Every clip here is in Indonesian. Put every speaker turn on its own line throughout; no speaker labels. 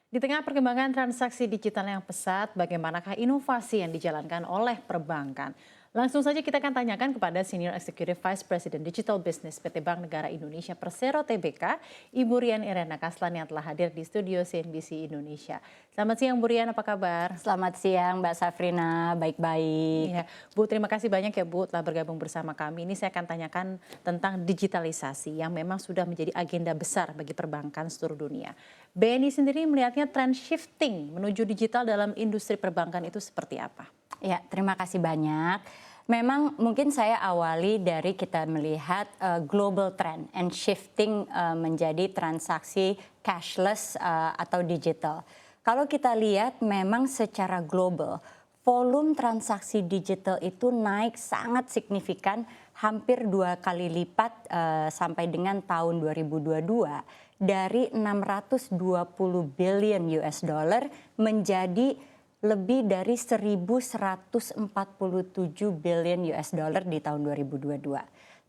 Di tengah perkembangan transaksi digital yang pesat, bagaimanakah inovasi yang dijalankan oleh perbankan? Langsung saja kita akan tanyakan kepada Senior Executive Vice President Digital Business PT Bank Negara Indonesia Persero Tbk, Ibu Rian Irena Kaslan yang telah hadir di studio CNBC Indonesia. Selamat siang Bu Rian, apa kabar?
Selamat siang Mbak Safrina, baik-baik.
Iya, Bu, terima kasih banyak ya Bu telah bergabung bersama kami. Ini saya akan tanyakan tentang digitalisasi yang memang sudah menjadi agenda besar bagi perbankan seluruh dunia. BNI sendiri melihatnya tren shifting menuju digital dalam industri perbankan itu seperti apa?
Ya, terima kasih banyak. Memang mungkin saya awali dari kita melihat global trend and shifting menjadi transaksi cashless atau digital. Kalau kita lihat memang secara global, volume transaksi digital itu naik sangat signifikan, hampir 2 kali lipat sampai dengan tahun 2022 dari 620 billion US dollar menjadi lebih dari 1.147 billion US dollar di tahun 2022.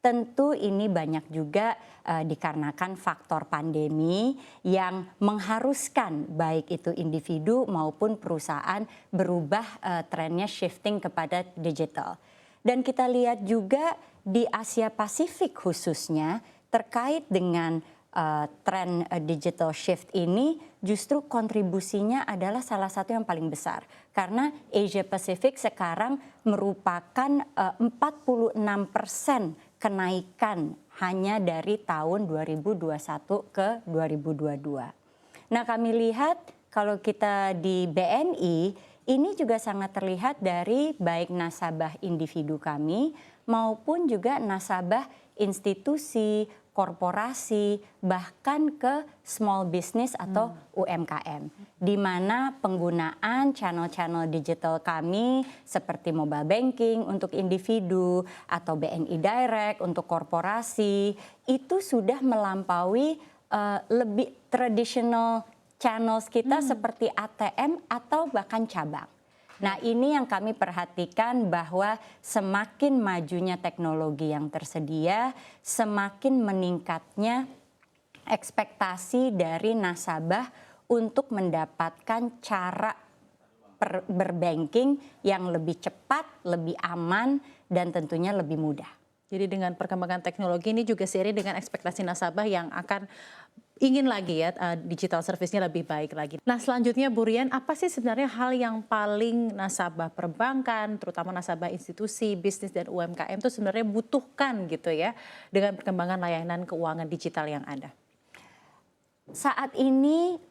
Tentu ini banyak juga dikarenakan faktor pandemi yang mengharuskan baik itu individu maupun perusahaan berubah trennya shifting kepada digital. Dan kita lihat juga di Asia Pasifik khususnya terkait dengan tren digital shift ini justru kontribusinya adalah salah satu yang paling besar. Karena Asia Pacific sekarang merupakan 46% kenaikan hanya dari tahun 2021 ke 2022. Nah, kami lihat kalau kita di BNI ini juga sangat terlihat dari baik nasabah individu kami maupun juga nasabah institusi, korporasi, bahkan ke small business atau UMKM. Di mana penggunaan channel-channel digital kami seperti mobile banking untuk individu atau BNI Direct untuk korporasi itu sudah melampaui lebih traditional channels kita seperti ATM atau bahkan cabang. Nah, ini yang kami perhatikan bahwa semakin majunya teknologi yang tersedia, semakin meningkatnya ekspektasi dari nasabah untuk mendapatkan cara berbanking yang lebih cepat, lebih aman, dan tentunya lebih mudah.
Jadi dengan perkembangan teknologi ini juga seiring dengan ekspektasi nasabah yang akan ingin lagi ya digital service-nya lebih baik lagi. Nah, selanjutnya Bu Rian, apa sih sebenarnya hal yang paling nasabah perbankan, terutama nasabah institusi, bisnis dan UMKM itu sebenarnya butuhkan gitu ya dengan perkembangan layanan keuangan digital yang ada?
Saat ini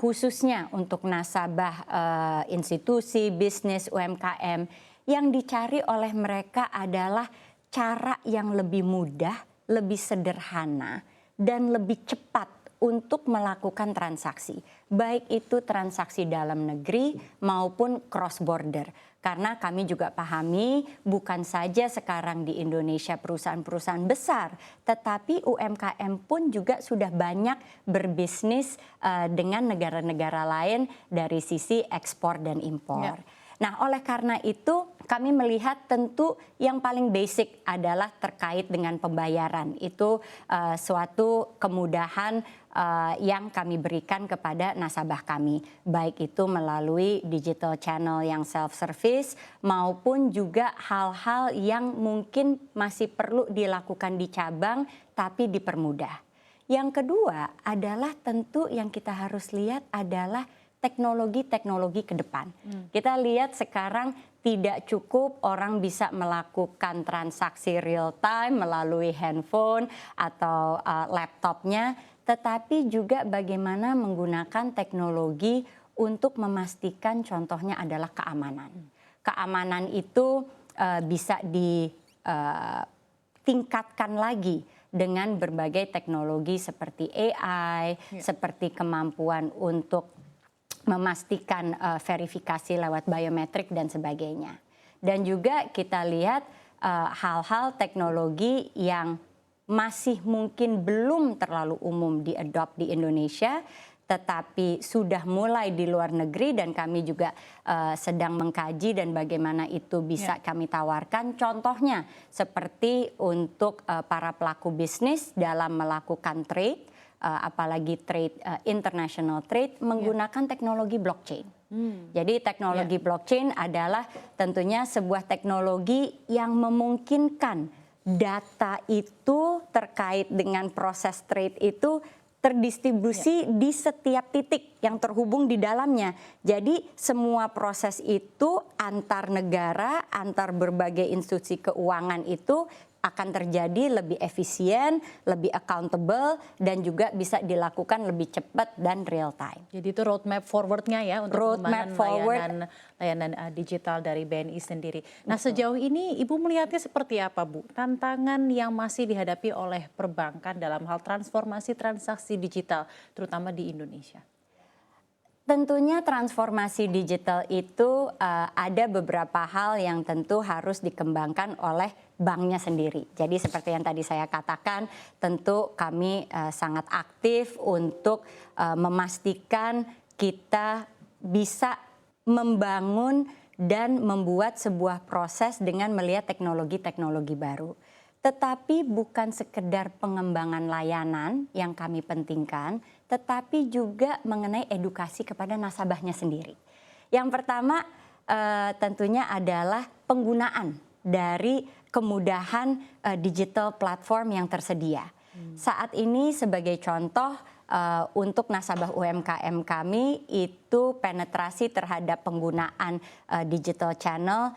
khususnya untuk nasabah institusi, bisnis, UMKM yang dicari oleh mereka adalah cara yang lebih mudah, lebih sederhana, dan lebih cepat untuk melakukan transaksi. Baik itu transaksi dalam negeri maupun cross border. Karena kami juga pahami bukan saja sekarang di Indonesia perusahaan-perusahaan besar, tetapi UMKM pun juga sudah banyak berbisnis dengan negara-negara lain dari sisi ekspor dan impor. Ya. Nah, oleh karena itu kami melihat tentu yang paling basic adalah terkait dengan pembayaran. Itu suatu kemudahan yang kami berikan kepada nasabah kami. Baik itu melalui digital channel yang self-service maupun juga hal-hal yang mungkin masih perlu dilakukan di cabang tapi dipermudah. Yang kedua adalah tentu yang kita harus lihat adalah teknologi-teknologi ke depan. Kita lihat sekarang tidak cukup orang bisa melakukan transaksi real time melalui handphone atau laptopnya, tetapi juga bagaimana menggunakan teknologi untuk memastikan contohnya adalah keamanan. Keamanan itu bisa ditingkatkan lagi dengan berbagai teknologi seperti AI, seperti kemampuan untuk memastikan verifikasi lewat biometrik dan sebagainya. Dan juga kita lihat hal-hal teknologi yang masih mungkin belum terlalu umum di-adopt di Indonesia, tetapi sudah mulai di luar negeri dan kami juga sedang mengkaji dan bagaimana itu bisa kami tawarkan. Contohnya seperti untuk para pelaku bisnis dalam melakukan trade, apalagi trade, international trade menggunakan teknologi blockchain. Jadi teknologi blockchain adalah tentunya sebuah teknologi yang memungkinkan data itu terkait dengan proses trade itu terdistribusi di setiap titik yang terhubung di dalamnya. Jadi semua proses itu antar negara, antar berbagai institusi keuangan itu akan terjadi lebih efisien, lebih accountable, dan juga bisa dilakukan lebih cepat dan real time.
Jadi itu roadmap forward-nya ya untuk
Roadmap
pengembangan layanan digital dari BNI sendiri. Nah, sejauh ini Ibu melihatnya seperti apa, Bu? Tantangan yang masih dihadapi oleh perbankan dalam hal transformasi transaksi digital, terutama di Indonesia.
Tentunya transformasi digital itu ada beberapa hal yang tentu harus dikembangkan oleh banknya sendiri. Jadi seperti yang tadi saya katakan, tentu kami sangat aktif untuk memastikan kita bisa membangun dan membuat sebuah proses dengan melihat teknologi-teknologi baru. Tetapi bukan sekedar pengembangan layanan yang kami pentingkan, tetapi juga mengenai edukasi kepada nasabahnya sendiri. Yang pertama tentunya adalah penggunaan dari kemudahan digital platform yang tersedia. Saat ini sebagai contoh untuk nasabah UMKM kami itu penetrasi terhadap penggunaan digital channel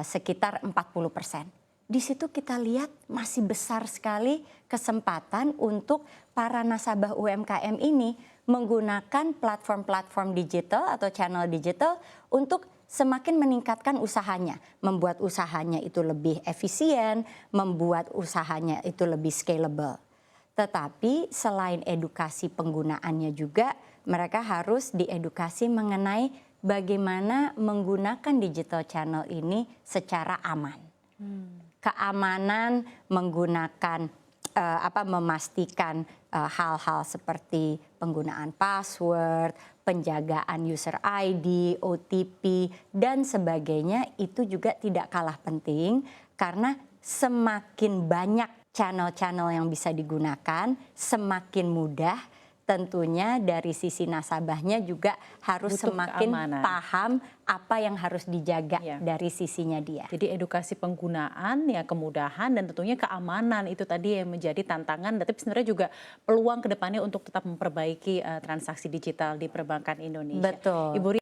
sekitar 40%. Di situ kita lihat masih besar sekali kesempatan untuk para nasabah UMKM ini menggunakan platform-platform digital atau channel digital untuk semakin meningkatkan usahanya, membuat usahanya itu lebih efisien, membuat usahanya itu lebih scalable. Tetapi selain edukasi penggunaannya juga mereka harus diedukasi mengenai bagaimana menggunakan digital channel ini secara aman. Keamanan menggunakan memastikan hal-hal seperti penggunaan password, penjagaan user ID, OTP dan sebagainya itu juga tidak kalah penting karena semakin banyak channel-channel yang bisa digunakan, semakin mudah. Tentunya dari sisi nasabahnya juga harus
Butuh
semakin
keamanan.
paham apa yang harus dijaga dari sisinya dia.
Jadi edukasi penggunaan, ya kemudahan dan tentunya keamanan itu tadi yang menjadi tantangan. Tapi sebenarnya juga peluang ke depannya untuk tetap memperbaiki transaksi digital di perbankan Indonesia.
Betul.
Ibu